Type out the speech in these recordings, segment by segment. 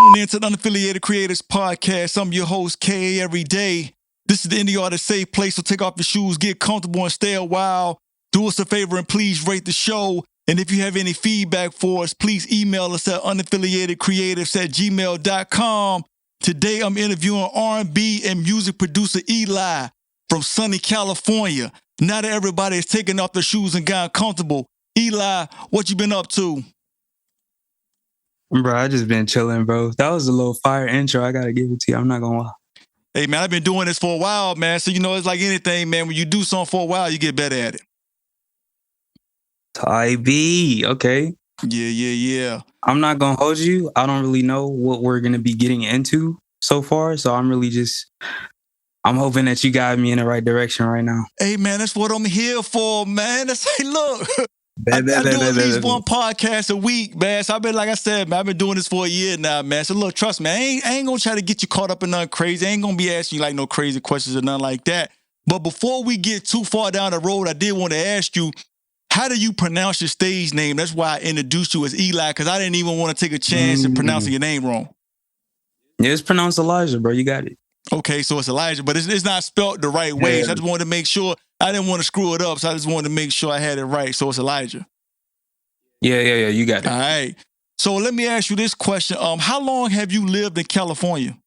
tuned in to the Unaffiliated Creators Podcast. I'm your host, kaeveryday. This is the Indie Artist Safe Place, so take off your shoes, get comfortable, and stay a while. Do us a favor and please rate the show. And if you have any feedback for us, please email us at unaffiliatedcreatives@gmail.com. Today, I'm interviewing R&B and music producer Elxjh from sunny California. Now that everybody is taking off their shoes and gotten comfortable, Elxjh, what you been up to? Bro, I just been chilling, bro. That was a little fire intro. I gotta give it to you. I'm not gonna lie. Hey, man, I've been doing this for a while, man. So, it's like anything, man. When you do something for a while, you get better at it. Ty B, okay. Yeah. I'm not gonna hold you. I don't really know what we're gonna be getting into so far. So I'm hoping that you guide me in the right direction right now. Hey, man, that's what I'm here for, man. That's like, look. I do at least one podcast a week, man. So I've been, like I said, man, I've been doing this for a year now, man. So look, trust me, I ain't gonna try to get you caught up in nothing crazy. I ain't gonna be asking you like no crazy questions or nothing like that. But before we get too far down the road, I did want to ask you, how do you pronounce your stage name? That's why I introduced you as Elxjh, because I didn't even want to take a chance in pronouncing your name wrong. Yeah, it's pronounced Elxjh, bro. You got it. Okay, so it's Elxjh, but it's not spelled the right way. So I just wanted to make sure. I didn't want to screw it up, so I just wanted to make sure I had it right. So it's Elxjh. Yeah, you got it. All right. So let me ask you this question. How long have you lived in California?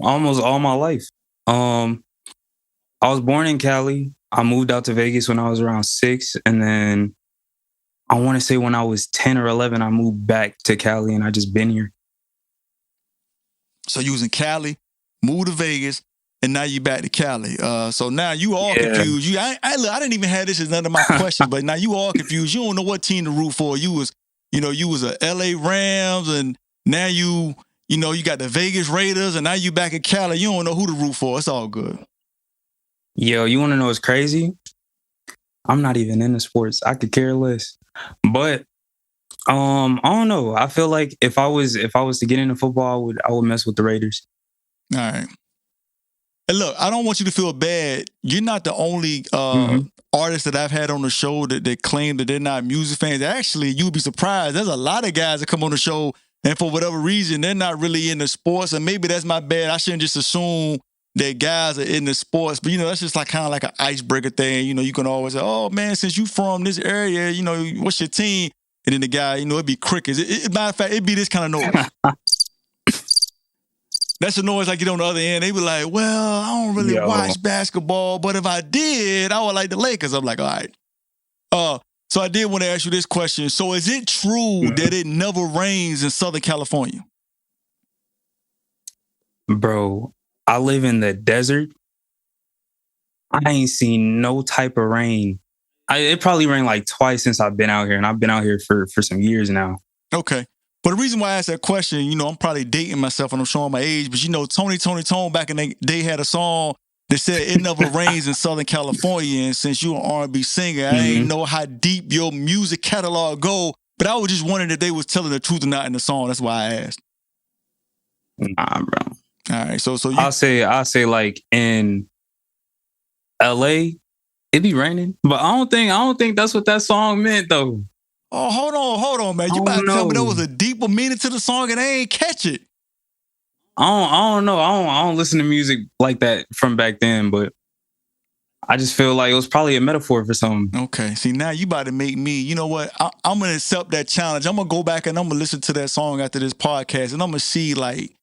Almost all my life. I was born in Cali. I moved out to Vegas when I was around 6. And then I want to say when I was 10 or 11, I moved back to Cali and I just been here. So you was in Cali, moved to Vegas, and now you back to Cali. So now you all confused. I didn't even have this as none of my questions, but now you all confused. You don't know what team to root for. You was a LA Rams, and now you got the Vegas Raiders, and now you back in Cali. You don't know who to root for. It's all good. Yo, you want to know what's crazy? I'm not even into sports. I could care less. But I don't know. I feel like if I was to get into football, I would mess with the Raiders. All right. And look, I don't want you to feel bad. You're not the only artist that I've had on the show that claim that they're not music fans. Actually, you'd be surprised. There's a lot of guys that come on the show, and for whatever reason, they're not really into sports. And maybe that's my bad. I shouldn't just assume that guys are into sports. But, that's just like kind of like an icebreaker thing. You can always say, oh, man, since you from this area, what's your team? And then the guy, it'd be crickets. Matter of fact, it'd be this kind of noise. That's the noise I get on the other end. They be like, well, I don't really watch basketball, but if I did, I would like the Lakers. I'm like, all right. So I did want to ask you this question. So is it true that it never rains in Southern California? Bro, I live in the desert. I ain't seen no type of rain. It probably rained like twice since I've been out here, and I've been out here for some years now. Okay. But the reason why I asked that question, I'm probably dating myself and I'm showing my age, but Tony back in the day had a song that said it never rains in Southern California. And since you're an R&B singer, I didn't know how deep your music catalog go, but I was just wondering if they was telling the truth or not in the song. That's why I asked. Nah, bro. All right. So I'll say like in LA, it be raining, but I don't think that's what that song meant though. Oh, hold on, man. You about to tell me there was a deeper meaning to the song and I ain't catch it. I don't know. I don't listen to music like that from back then, but I just feel like it was probably a metaphor for something. Okay. See, now you about to make me, you know what? I'm going to accept that challenge. I'm going to go back and I'm going to listen to that song after this podcast and I'm going to see like,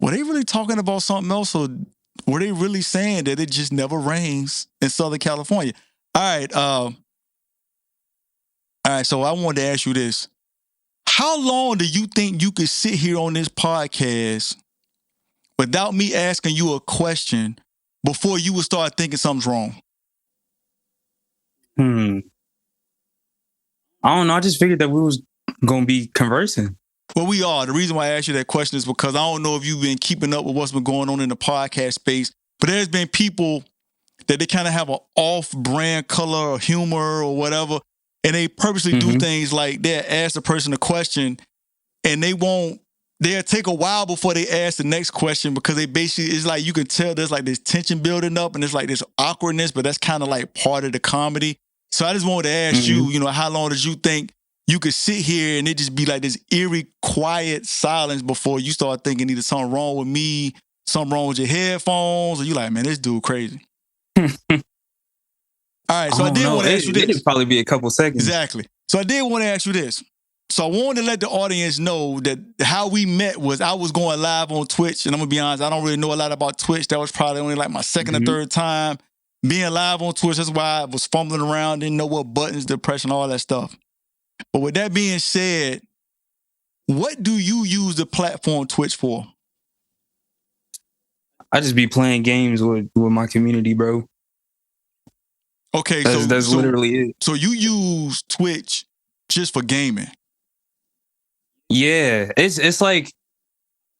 were they really talking about something else or were they really saying that it just never rains in Southern California? All right, so I wanted to ask you this. How long do you think you could sit here on this podcast without me asking you a question before you would start thinking something's wrong? I don't know. I just figured that we was going to be conversing. Well, we are. The reason why I asked you that question is because I don't know if you've been keeping up with what's been going on in the podcast space, but there's been people that they kind of have an off-brand color or humor or whatever, and they purposely do things like that, ask the person a question, and they'll take a while before they ask the next question because they basically, it's like you can tell there's like this tension building up and it's like this awkwardness, but that's kind of like part of the comedy. So I just wanted to ask you, how long did you think you could sit here and it just be like this eerie, quiet silence before you start thinking either something wrong with me, something wrong with your headphones, or you like, man, this dude crazy. All right, so I did want to ask you this. It'd probably be a couple seconds. Exactly. So I did want to ask you this. So I wanted to let the audience know that how we met was I was going live on Twitch, and I'm gonna be honest, I don't really know a lot about Twitch. That was probably only like my second or third time being live on Twitch. That's why I was fumbling around, didn't know what buttons to press and all that stuff. But with that being said, what do you use the platform Twitch for? I just be playing games with my community, bro. Okay, that's literally it. So you use Twitch just for gaming? Yeah, it's like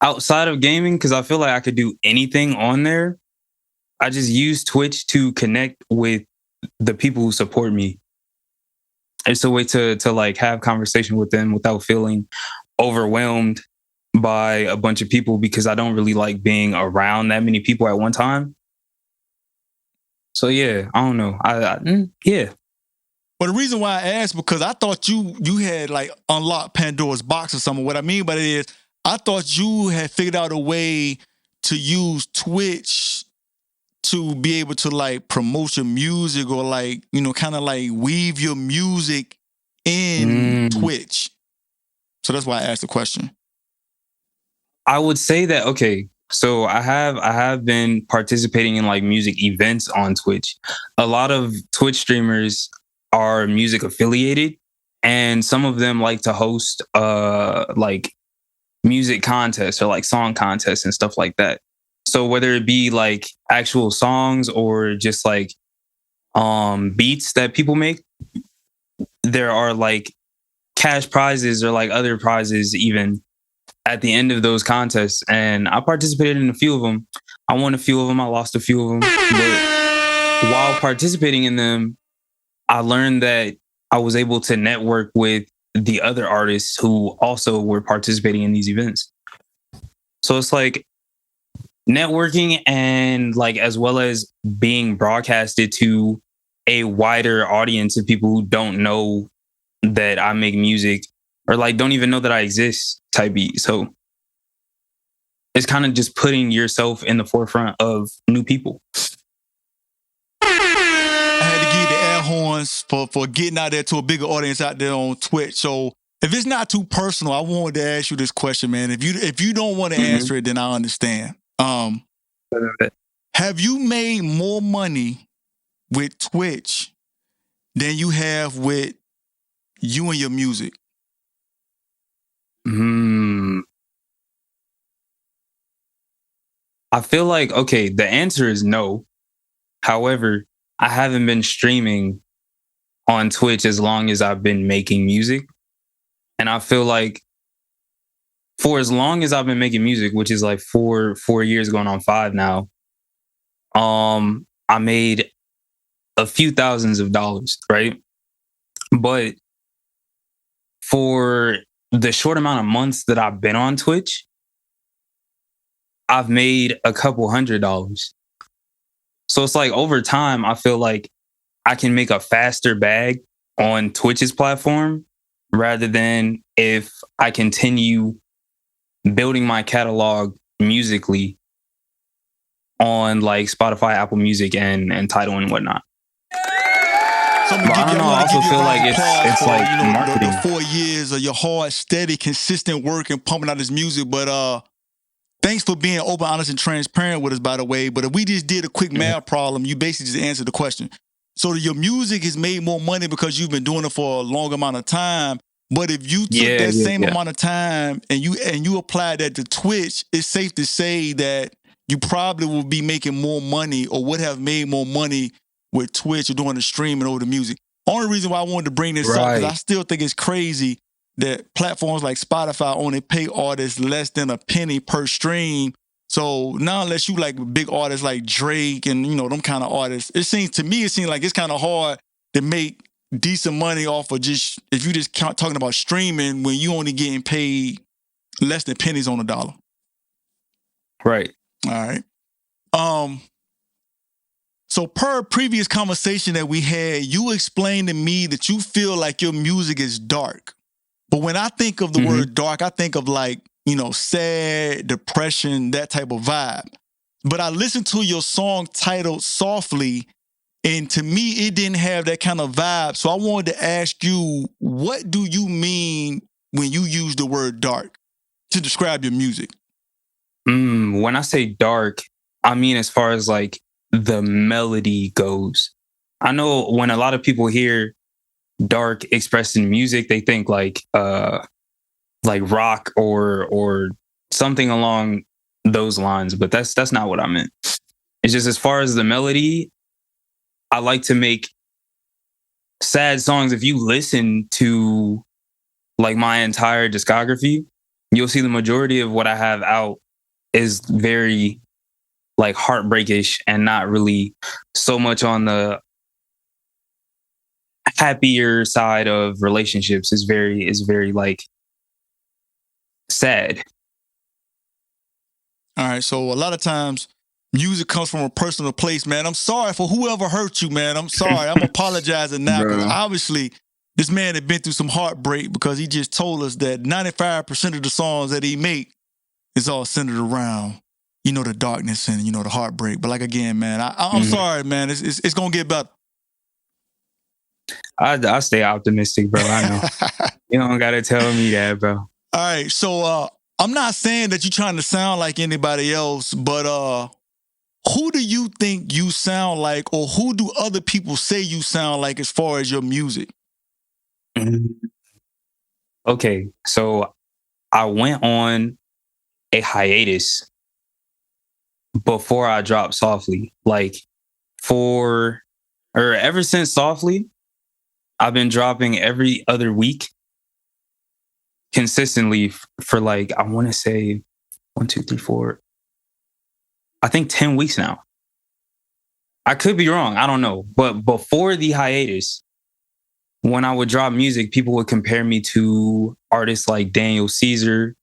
outside of gaming, because I feel like I could do anything on there. I just use Twitch to connect with the people who support me. It's a way to like have conversation with them without feeling overwhelmed by a bunch of people, because I don't really like being around that many people at one time. So yeah, I don't know. Yeah. But the reason why I asked, because I thought you had like unlocked Pandora's box or something. What I mean by that is, I thought you had figured out a way to use Twitch to be able to like promote your music, or like, you know, kind of like weave your music in Twitch. So that's why I asked the question. I would say that, okay, so I have been participating in like music events on Twitch. A lot of Twitch streamers are music affiliated, and some of them like to host like music contests or like song contests and stuff like that. So whether it be like actual songs or just like beats that people make, there are like cash prizes or like other prizes even at the end of those contests. And I participated in a few of them. I won a few of them. I lost a few of them. But while participating in them, I learned that I was able to network with the other artists who also were participating in these events. So it's like networking, and like as well as being broadcasted to a wider audience of people who don't know that I make music, or like don't even know that I exist type beat. So it's kind of just putting yourself in the forefront of new people. I had to give you the air horns for getting out there to a bigger audience out there on Twitch. So if it's not too personal, I wanted to ask you this question, man. If you don't want to answer it, then I understand. Have you made more money with Twitch than you have with you and your music? I feel like, okay, the answer is no. However, I haven't been streaming on Twitch as long as I've been making music. And I feel like for as long as I've been making music, which is like 4 years going on 5 now, I made a few thousands of dollars, right? But for the short amount of months that I've been on Twitch, I've made a couple $100. So it's like over time, I feel like I can make a faster bag on Twitch's platform rather than if I continue building my catalog musically on like Spotify, Apple Music, and Tidal and whatnot. So I also feel like it's for, like, you know, marketing. the 4 years of your hard, steady, consistent work and pumping out this music. But thanks for being open, honest, and transparent with us, by the way. But if we just did a quick math problem, you basically just answered the question. So your music has made more money because you've been doing it for a long amount of time. But if you took that same amount of time and you applied that to Twitch, it's safe to say that you probably will be making more money, or would have made more money with Twitch or doing the streaming over the music. Only reason why I wanted to bring this up, because I still think it's crazy that platforms like Spotify only pay artists less than a penny per stream. So now, unless you like big artists like Drake and, you know, them kind of artists, it seems like it's kind of hard to make decent money off of just, if you just talking about streaming, when you only getting paid less than pennies on the dollar. Right. All right. So per previous conversation that we had, you explained to me that you feel like your music is dark. But when I think of the word dark, I think of like, sad, depression, that type of vibe. But I listened to your song titled Softly, and to me, it didn't have that kind of vibe. So I wanted to ask you, what do you mean when you use the word dark to describe your music? When I say dark, I mean as far as like the melody goes. I know when a lot of people hear dark expressed in music, they think like rock or something along those lines, but that's not what I meant. It's just as far as the melody, I like to make sad songs. If you listen to like my entire discography, you'll see the majority of what I have out is very like heartbreakish and not really so much on the happier side of relationships. Is very like sad. All right. So a lot of times music comes from a personal place, man. I'm sorry for whoever hurt you, man. I'm sorry. I'm apologizing now because obviously this man had been through some heartbreak because he just told us that 95% of the songs that he make is all centered around, the darkness and, the heartbreak. But like, again, man, I'm sorry, man. It's going to get better. I stay optimistic, bro. I know. You don't got to tell me that, bro. All right. So I'm not saying that you're trying to sound like anybody else, but who do you think you sound like, or who do other people say you sound like as far as your music? Okay, so I went on a hiatus before I dropped Softly. Like ever since Softly, I've been dropping every other week consistently for like, I want to say 1, 2, 3, 4, I think 10 weeks now. I could be wrong. I don't know. But before the hiatus, when I would drop music, people would compare me to artists like Daniel Caesar,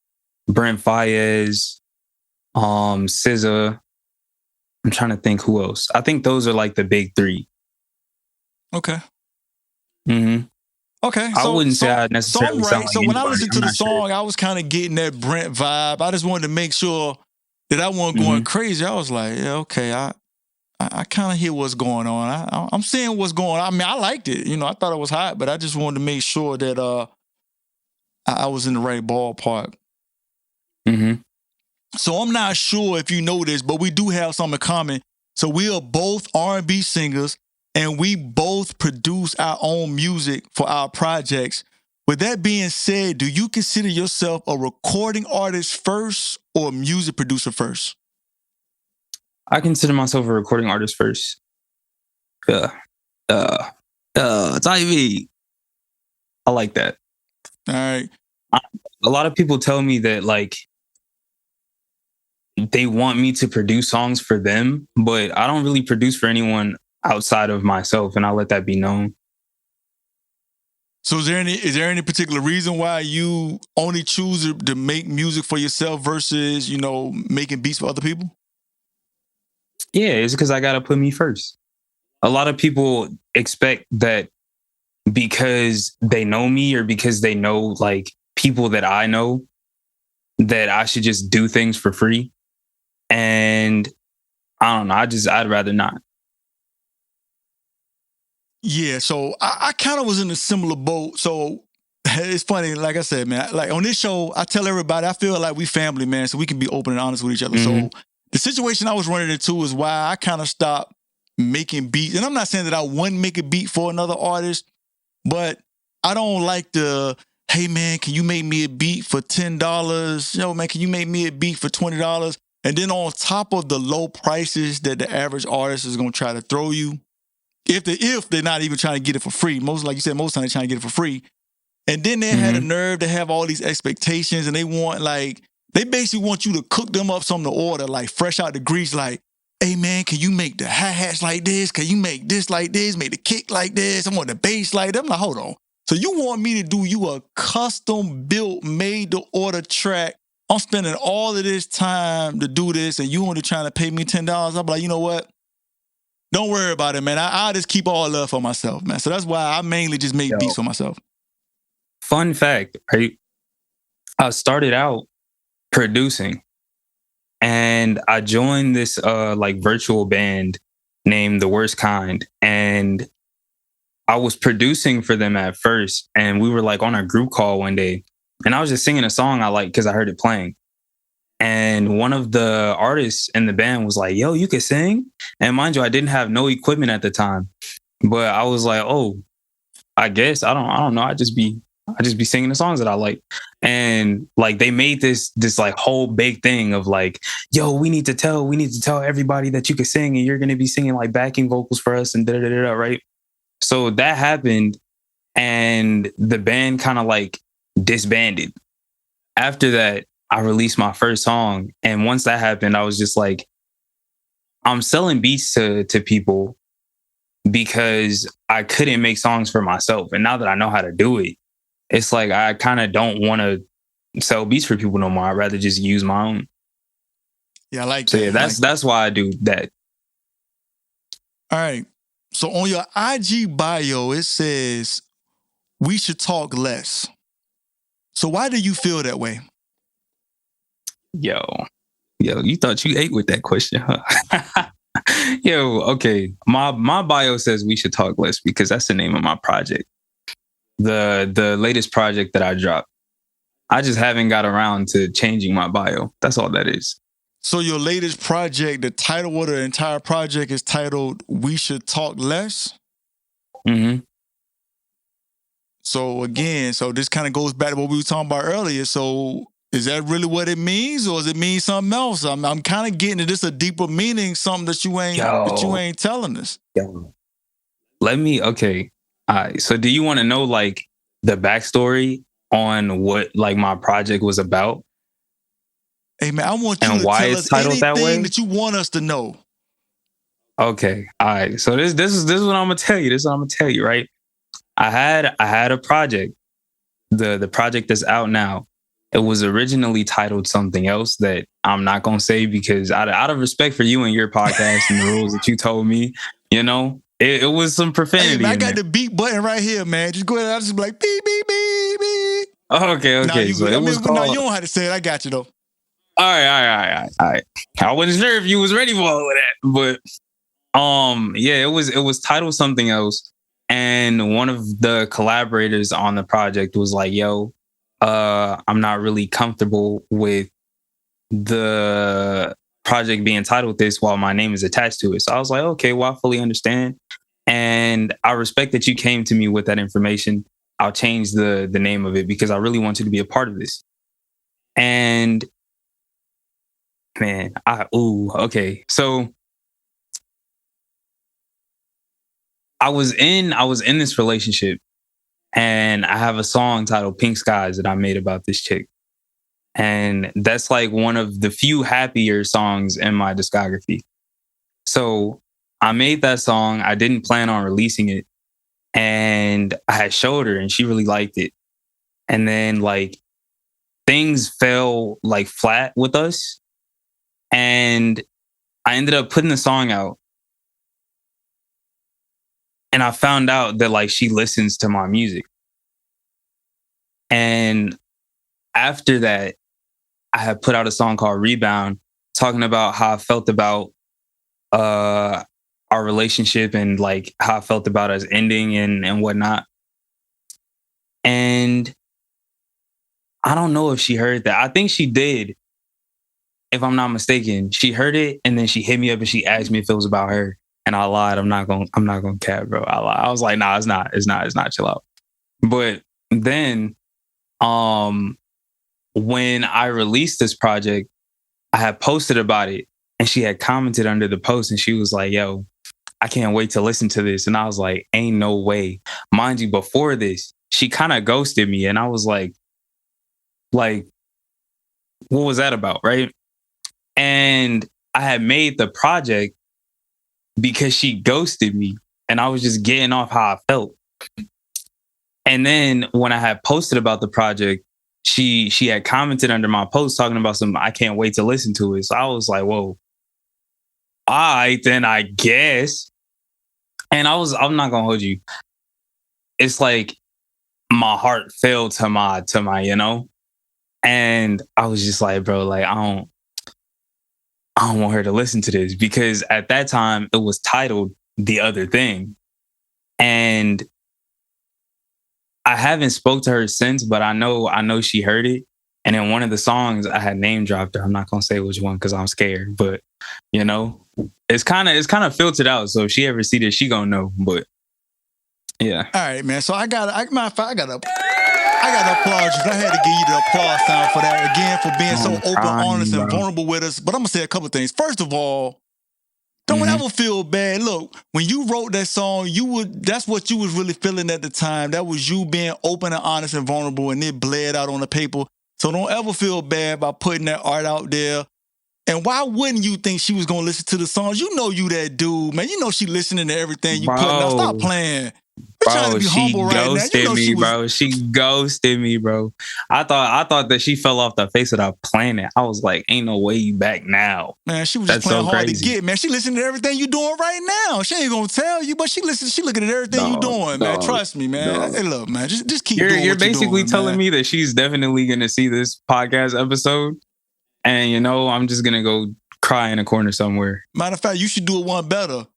Brent Faiyaz, SZA. I'm trying to think who else. I think those are like the big three. Okay. Mm-hmm. Okay. I wouldn't say I necessarily so I'm right. sound like So when anybody. I listened to the song, I was kind of getting that Brent vibe. I just wanted to make sure that I wasn't going crazy. I was like, yeah, okay, I kind of hear what's going on. I'm seeing what's going on. I mean, I liked it. I thought it was hot, but I just wanted to make sure that I was in the right ballpark. Mm-hmm. So I'm not sure if you know this, but we do have something in common. So we are both R&B singers, and we both produce our own music for our projects. With that being said, do you consider yourself a recording artist first or a music producer first? I consider myself a recording artist first. Ivy. I like that. All right. A lot of people tell me that like they want me to produce songs for them, but I don't really produce for anyone outside of myself, and I'll let that be known. So is there any particular reason why you only choose to make music for yourself versus, making beats for other people? Yeah, it's because I got to put me first. A lot of people expect that because they know me or because they know like people that I know, that I should just do things for free. And I don't know. I'd rather not. Yeah, so I kind of was in a similar boat. So it's funny, like I said, man, like on this show, I tell everybody, I feel like we family, man, so we can be open and honest with each other. So the situation I was running into is why I kind of stopped making beats. And I'm not saying that I wouldn't make a beat for another artist, but I don't like the, hey, man, can you make me a beat for $10? Yo, man, can you make me a beat for $20? And then on top of the low prices that the average artist is going to try to throw you, if they're not even trying to get it for free, like you said, most times they're trying to get it for free. And then they had a nerve to have all these expectations, and they basically want you to cook them up something to order, like fresh out the grease, like, hey man, can you make the hi-hats like this? Can you make this like this? Make the kick like this? I want the bass like that. I'm like, hold on. So you want me to do you a custom built, made to order track? I'm spending all of this time to do this, and you only trying to pay me $10? I'm like, you know what? Don't worry about it, man. I'll just keep all love for myself, man. So that's why I mainly just make beats for myself. fun fact, right? I started out producing, and I joined this like virtual band named The Worst Kind, and I was producing for them at first, and we were like on a group call one day, and I was just singing a song I liked because I heard it playing. And one of the artists in the band was like, "Yo, you can sing." And mind you, I didn't have no equipment at the time, but I was like, "Oh, I guess I don't know. I just be singing the songs that I like." And like they made this like whole big thing of like, "Yo, we need to tell everybody that you can sing, and you're gonna be singing like backing vocals for us and da da da da," right? So that happened, and the band kind of like disbanded. After that, I released my first song, and once that happened, I was just like, I'm selling beats to people because I couldn't make songs for myself, and now that I know how to do it, it's like I kind of don't want to sell beats for people no more. I'd rather just use my own. Yeah, I like So that. yeah, that's why I do that. All right. So on your IG bio, it says we should talk less. So why do you feel that way? Yo, you thought you ate with that question, huh? Yo, okay. My bio says we should talk less because that's the name of my project. The latest project that I dropped. I just haven't got around to changing my bio. That's all that is. So your latest project, the title of the entire project is titled "We Should Talk Less." Mm-hmm. So again, so this kind of goes back to what we were talking about earlier. So is that really what it means, or does it mean something else? I'm kind of getting to this a deeper meaning, something that you ain't telling us. Yo. Okay. All right. So do you want to know like the backstory on what like my project was about? Hey man, I want you And to why tell it's us titled that way? anything that you want us to know. Okay. All right. So this is what I'm gonna tell you. This is what I'm gonna tell you, right? I had a project. The project that's out now. It was originally titled something else that I'm not gonna say because out of respect for you and your podcast and the rules that you told me, it was some profanity. Hey man, I in got there. the beat button right here, man. Just go ahead. I'll just be like beep beep beep beep. Okay. Nah, you So good. it was called. You don't have to say it. I got you though. All right. I wasn't sure if you was ready for all of that, but yeah, it was titled something else, and one of the collaborators on the project was like, "Yo, I'm not really comfortable with the project being titled this while my name is attached to it." So I was like, "Okay, well, I fully understand, and I respect that you came to me with that information. I'll change the name of it because I really want you to be a part of this." And man, okay. So I was in this relationship, and I have a song titled Pink Skies that I made about this chick. And that's like one of the few happier songs in my discography. So I made that song. I didn't plan on releasing it. And I had showed her and she really liked it. And then like things fell like flat with us. And I ended up putting the song out. And I found out that like she listens to my music. And after that, I had put out a song called Rebound, talking about how I felt about our relationship and like how I felt about us ending and whatnot. And I don't know if she heard that. I think she did, if I'm not mistaken. She heard it and then she hit me up and she asked me if it was about her. And I lied. I'm not gonna cap, bro. I lied. I was like, nah, it's not. Chill out. But then when I released this project, I had posted about it and she had commented under the post and she was like, "Yo, I can't wait to listen to this." And I was like, ain't no way. Mind you, before this, she kind of ghosted me. And I was like, what was that about? Right. And I had made the project because she ghosted me. And I was just getting off how I felt. And then when I had posted about the project, she had commented under my post talking about I can't wait to listen to it. So I was like, whoa, all right, then I guess. And I'm not gonna hold you. It's like my heart fell to my, and I was just like, bro, like I don't want her to listen to this, because at that time it was titled The Other Thing. And I haven't spoke to her since, but I know she heard it. And in one of the songs I had name dropped her. I'm not gonna say which one because I'm scared, but it's kind of filtered out. So if she ever see this, she gonna know. But yeah. All right, man. So I gotta applaud you. I had to give you the applause sound for that again, for being so open, honest, and vulnerable with us. But I'm gonna say a couple things. First of all, don't ever feel bad. Look, when you wrote that song, that's what you was really feeling at the time. That was you being open and honest and vulnerable, and it bled out on the paper. So don't ever feel bad by putting that art out there. And why wouldn't you think she was gonna listen to the songs? You know you that dude, man. You know she listening to everything you putting out. Stop playing. We're trying to be humble right now. You know She ghosted me, bro. I thought that she fell off the face of the planet. I was like, ain't no way you back now. Man, she was just playing hard to get, man. She listening to everything you doing right now. She ain't gonna tell you, but she looking at everything you doing, man. Trust me, man. Hey, look, man, just keep doing what you're doing. You're basically telling me that she's definitely gonna see this podcast episode, and I'm just gonna go cry in a corner somewhere. Matter of fact, you should do it one better.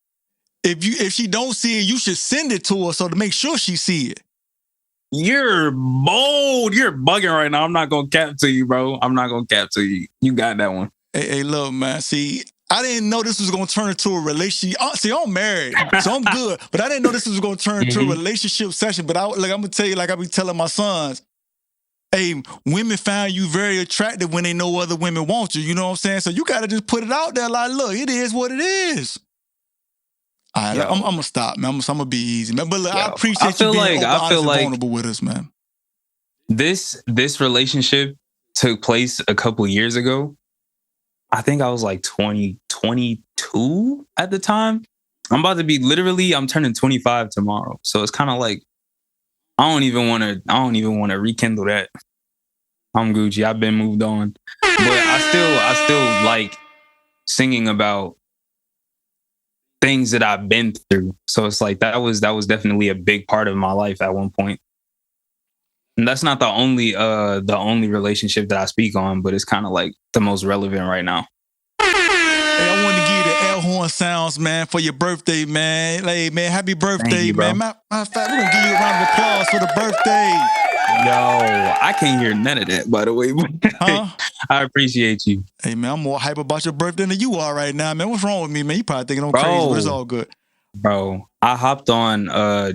If she don't see it, you should send it to her so to make sure she see it. You're bold. You're bugging right now. I'm not gonna cap to you, bro. I'm not gonna cap to you. You got that one. Hey, look, man. See, I didn't know this was gonna turn into a relationship. See, I'm married, so I'm good. But I didn't know this was gonna turn into a relationship session. But I'm gonna tell you, like I be telling my sons, hey, women find you very attractive when they know other women want you. You know what I'm saying? So you gotta just put it out there, like, look, it is what it is. All right, I'm gonna stop, man. I'm gonna be easy, man. But look, I appreciate you being open, honest, and vulnerable with us, man. This relationship took place a couple years ago. I think I was like 22 at the time. I'm about to be I'm turning 25 tomorrow. So it's kind of like I don't even want to rekindle that. I'm Gucci. I've been moved on. But I still like singing about things that I've been through. So it's like that was definitely a big part of my life at one point. And that's not the only relationship that I speak on, but it's kind of like the most relevant right now. Hey, I wanted to give you the air horn sounds, man, for your birthday, man. Hey, man, happy birthday, man. Matter of fact, we're gonna give you a round of applause for the birthday. Yo, I can't hear none of that, by the way. Huh? I appreciate you. Hey, man, I'm more hype about your birthday than you are right now, man. What's wrong with me, man? You probably thinking I'm crazy, but it's all good. Bro, I hopped on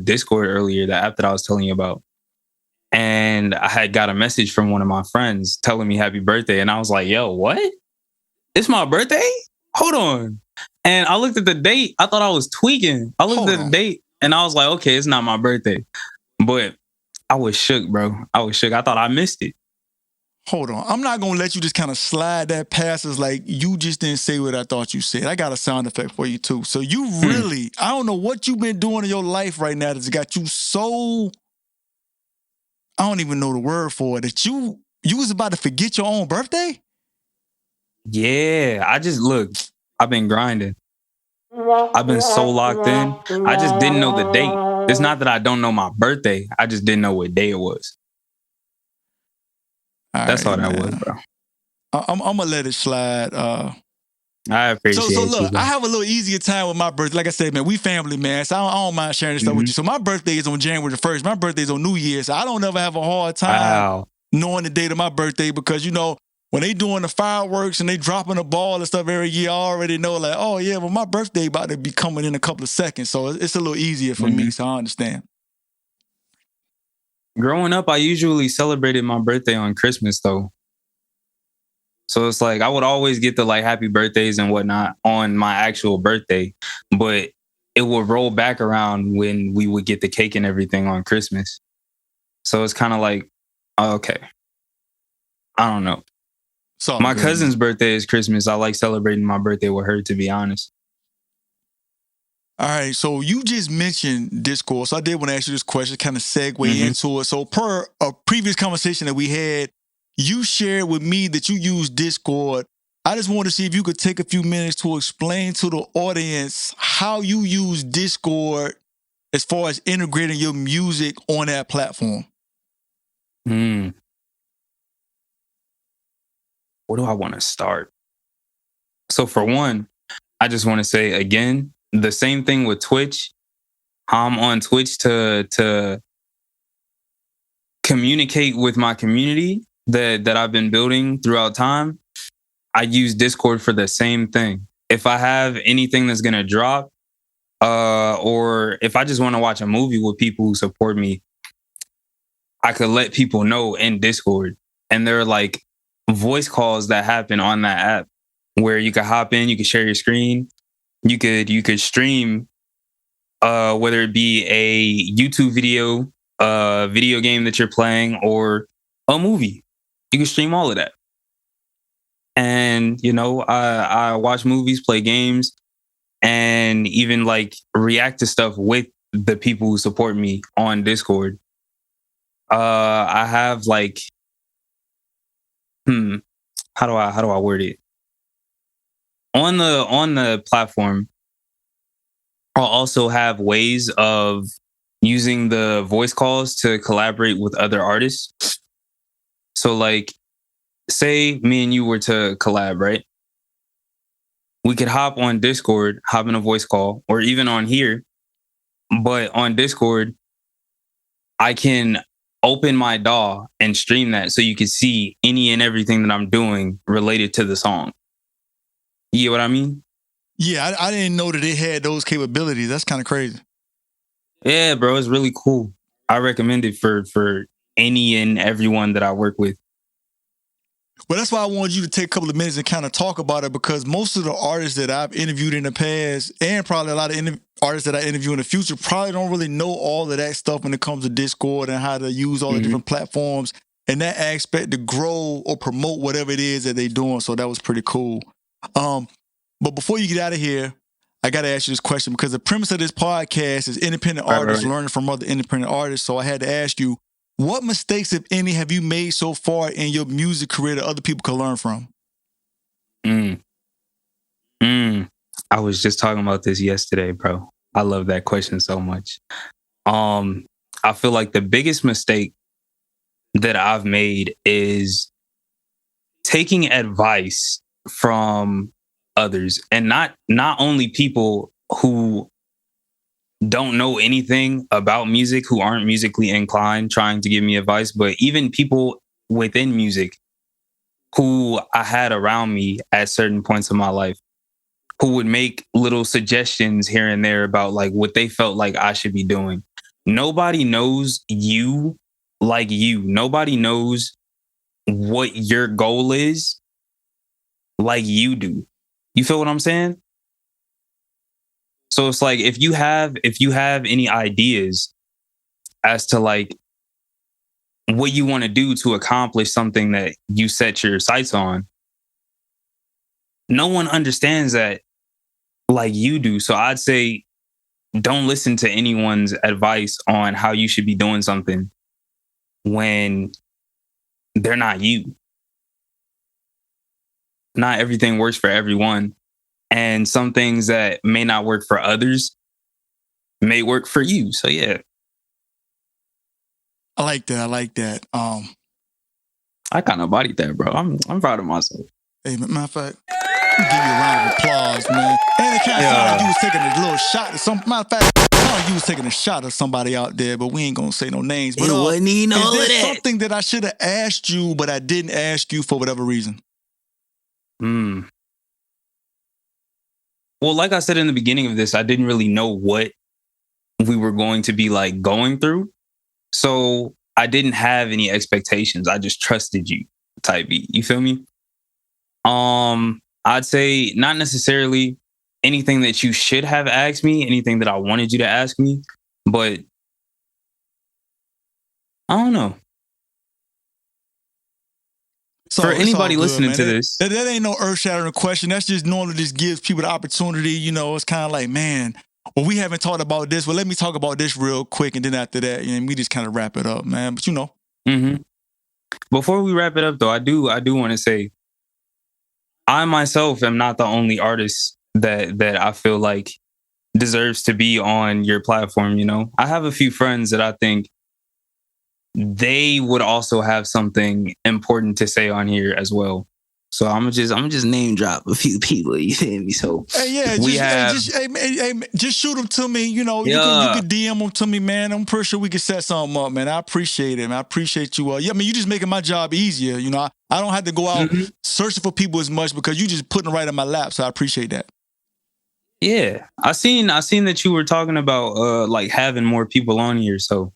Discord earlier, the app that I was telling you about. And I had got a message from one of my friends telling me happy birthday. And I was like, yo, what? It's my birthday? Hold on. And I looked at the date. I thought I was tweaking. I looked at the date and I was like, okay, it's not my birthday. But I was shook, bro. I was shook. I thought I missed it. Hold on. I'm not going to let you just kind of slide that past us like you just didn't say what I thought you said. I got a sound effect for you too. So you really, I don't know what you've been doing in your life right now that's got you so, I don't even know the word for it, that you was about to forget your own birthday? Yeah. I've been grinding. I've been so locked in. I just didn't know the date. It's not that I don't know my birthday. I just didn't know what day it was. That's all that was, bro. I'm going to let it slide. I appreciate it. So look, I have a little easier time with my birthday. Like I said, man, we family, man. So I don't mind sharing this stuff with you. So my birthday is on January the 1st. My birthday is on New Year's. So I don't ever have a hard time knowing the date of my birthday because, when they doing the fireworks and they dropping the ball and stuff every year, I already know like, oh yeah, well my birthday about to be coming in a couple of seconds. So it's a little easier for me, so I understand. Growing up, I usually celebrated my birthday on Christmas though. So it's like I would always get the like happy birthdays and whatnot on my actual birthday, but it would roll back around when we would get the cake and everything on Christmas. So it's kind of like, okay, I don't know. My cousin's birthday is Christmas. I like celebrating my birthday with her, to be honest. All right, so you just mentioned Discord. So I did want to ask you this question, kind of segue into it. So per a previous conversation that we had, you shared with me that you use Discord. I just wanted to see if you could take a few minutes to explain to the audience how you use Discord as far as integrating your music on that platform. Mm. Where do I want to start? So for one, I just want to say again, the same thing with Twitch. I'm on Twitch to communicate with my community that I've been building throughout time. I use Discord for the same thing. If I have anything that's gonna drop, or if I just want to watch a movie with people who support me, I could let people know in Discord. And there are like voice calls that happen on that app where you could hop in, you could share your screen, you could stream, whether it be a YouTube video, a video game that you're playing, or a movie. You can stream all of that. And I watch movies, play games, and even like react to stuff with the people who support me on Discord. I have like, how do I word it? On the platform, I'll also have ways of using the voice calls to collaborate with other artists. So like, say me and you were to collab, right? We could hop on Discord, hop in a voice call, or even on here. But on Discord, I can open my DAW and stream that so you can see any and everything that I'm doing related to the song. You get what I mean? Yeah, I didn't know that it had those capabilities. That's kind of crazy. Yeah, bro, it's really cool. I recommend it for any and everyone that I work with. But that's why I wanted you to take a couple of minutes and kind of talk about it, because most of the artists that I've interviewed in the past, and probably a lot of artists that I interview in the future, probably don't really know all of that stuff when it comes to Discord and how to use all the different platforms and that aspect to grow or promote whatever it is that they're doing. So that was pretty cool. But before you get out of here, I got to ask you this question, because the premise of this podcast is independent artists learning from other independent artists. So I had to ask you, what mistakes, if any, have you made so far in your music career that other people can learn from? I was just talking about this yesterday, bro. I love that question so much. I feel like the biggest mistake that I've made is taking advice from others, and not only people who don't know anything about music, who aren't musically inclined, trying to give me advice, but even people within music who I had around me at certain points in my life, who would make little suggestions here and there about like what they felt like I should be doing. Nobody knows you like you. Nobody knows what your goal is like you do. You feel what I'm saying? So it's like, if you have any ideas as to like what you want to do to accomplish something that you set your sights on, no one understands that like you do. So I'd say, don't listen to anyone's advice on how you should be doing something when they're not you. Not everything works for everyone. And some things that may not work for others may work for you. So yeah. I like that. I kind of bodied that, bro. I'm proud of myself. Hey, matter of fact, give you a round of applause, man. And it kind of sounded like you was taking a little shot at some. Matter of fact, it sounded like you was taking a shot at somebody out there, but we ain't gonna say no names. But it wasn't even all is of there that. something that I should have asked you, but I didn't ask you for whatever reason? Well, like I said in the beginning of this, I didn't really know what we were going to be like going through. So I didn't have any expectations. I just trusted you, type beat. You feel me? I'd say not necessarily anything that you should have asked me, anything that I wanted you to ask me, but I don't know. So for anybody listening to this, that ain't no earth-shattering question. That's just normally just gives people the opportunity. You know, it's kind of like, man, well, we haven't talked about this. Well, let me talk about this real quick, and then after that, we just kind of wrap it up, man. But you know, before we wrap it up, though, I do want to say, I myself am not the only artist that I feel like deserves to be on your platform. You know, I have a few friends that I think they would also have something important to say on here as well. So I'm gonna just name drop a few people. You feel me? So just shoot them to me. You know, you can DM them to me, man. I'm pretty sure we can set something up, man. I appreciate it, man. I appreciate you. I mean, you just making my job easier. You know, I don't have to go out searching for people as much because you just putting it right in my lap. So I appreciate that. Yeah, I seen that you were talking about like having more people on here. So,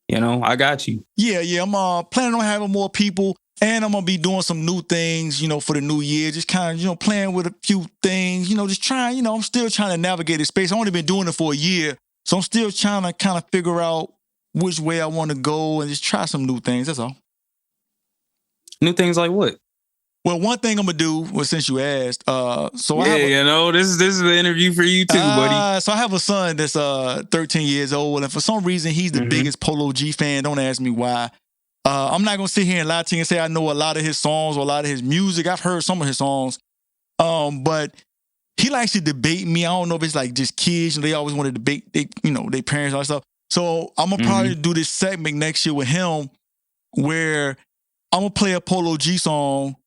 you know, I got you. Yeah. I'm planning on having more people. And I'm going to be doing some new things, you know, for the new year. Just kind of, you know, playing with a few things, you know, just trying, you know, I'm still trying to navigate the space. I've only been doing it for a year. So I'm still trying to kind of figure out which way I want to go and just try some new things. That's all. New things like what? Well, one thing I'm going to do, well, since you asked, you know, this is an interview for you too, buddy. So I have a son that's 13 years old. And for some reason, he's the biggest Polo G fan. Don't ask me why. I'm not going to sit here and lie to you and say I know a lot of his songs or a lot of his music. I've heard some of his songs. But he likes to debate me. I don't know if it's like just kids. They always want to debate, their parents and all that stuff. So I'm going to probably do this segment next year with him where I'm going to play a Polo G song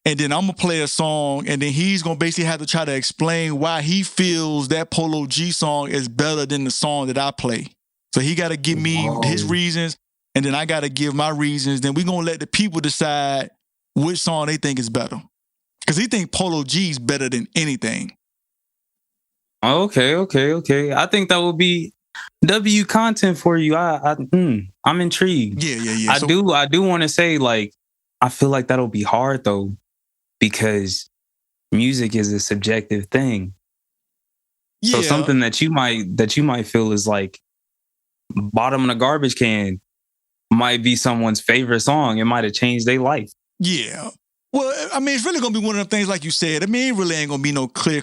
and then I'm going to play a song and then he's going to basically have to try to explain why he feels that Polo G song is better than the song that I play. So he got to give me his reasons. And then I got to give my reasons. Then we're going to let the people decide which song they think is better. Because he think Polo G is better than anything. Okay. I think that would be W content for you. I'm intrigued. Yeah. I do want to say, like, I feel like that'll be hard, though, because music is a subjective thing. Yeah. So something that you might feel is like bottom of the garbage can might be someone's favorite song. It might have changed their life. Yeah. Well, I mean, it's really going to be one of them things like you said. I mean, it really ain't going to be no clear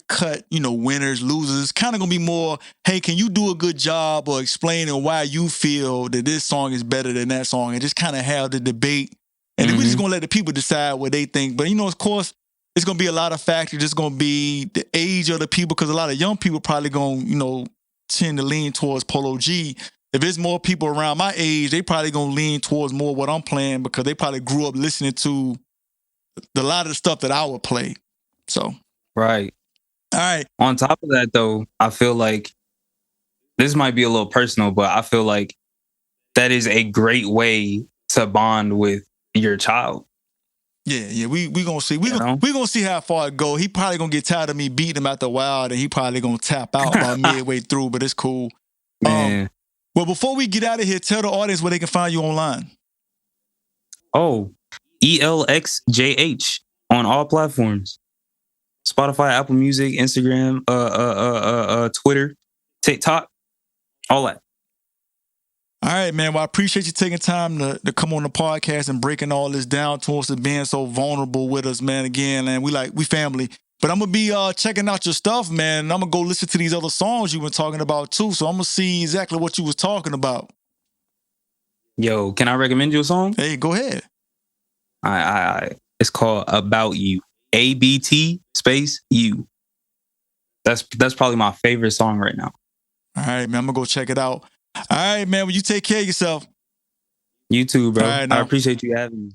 cut, winners, losers. It's kind of going to be more, hey, can you do a good job of explaining why you feel that this song is better than that song? And just kind of have the debate. And then we're just going to let the people decide what they think. But, of course, it's going to be a lot of factors. It's going to be the age of the people because a lot of young people probably going to, tend to lean towards Polo G. If it's more people around my age, they probably gonna lean towards more what I'm playing because they probably grew up listening to a lot of the stuff that I would play. So, right. All right. On top of that, though, I feel like this might be a little personal, but I feel like that is a great way to bond with your child. Yeah. We gonna see. We gonna see how far it go. He probably gonna get tired of me beating him after a while, and he probably gonna tap out about midway through. But it's cool. Man. Well, before we get out of here, tell the audience where they can find you online. Oh, Elxjh on all platforms. Spotify, Apple Music, Instagram, Twitter, TikTok, all that. All right, man. Well, I appreciate you taking time to come on the podcast and breaking all this down to us and being so vulnerable with us, man. Again, and we family. But I'm going to be checking out your stuff, man. And I'm going to go listen to these other songs you've been talking about, too. So I'm going to see exactly what you was talking about. Yo, can I recommend you a song? Hey, go ahead. It's called About You. ABT space U. That's probably my favorite song right now. All right, man. I'm going to go check it out. All right, man. Well, you take care of yourself. You too, bro. All right, I appreciate you having me.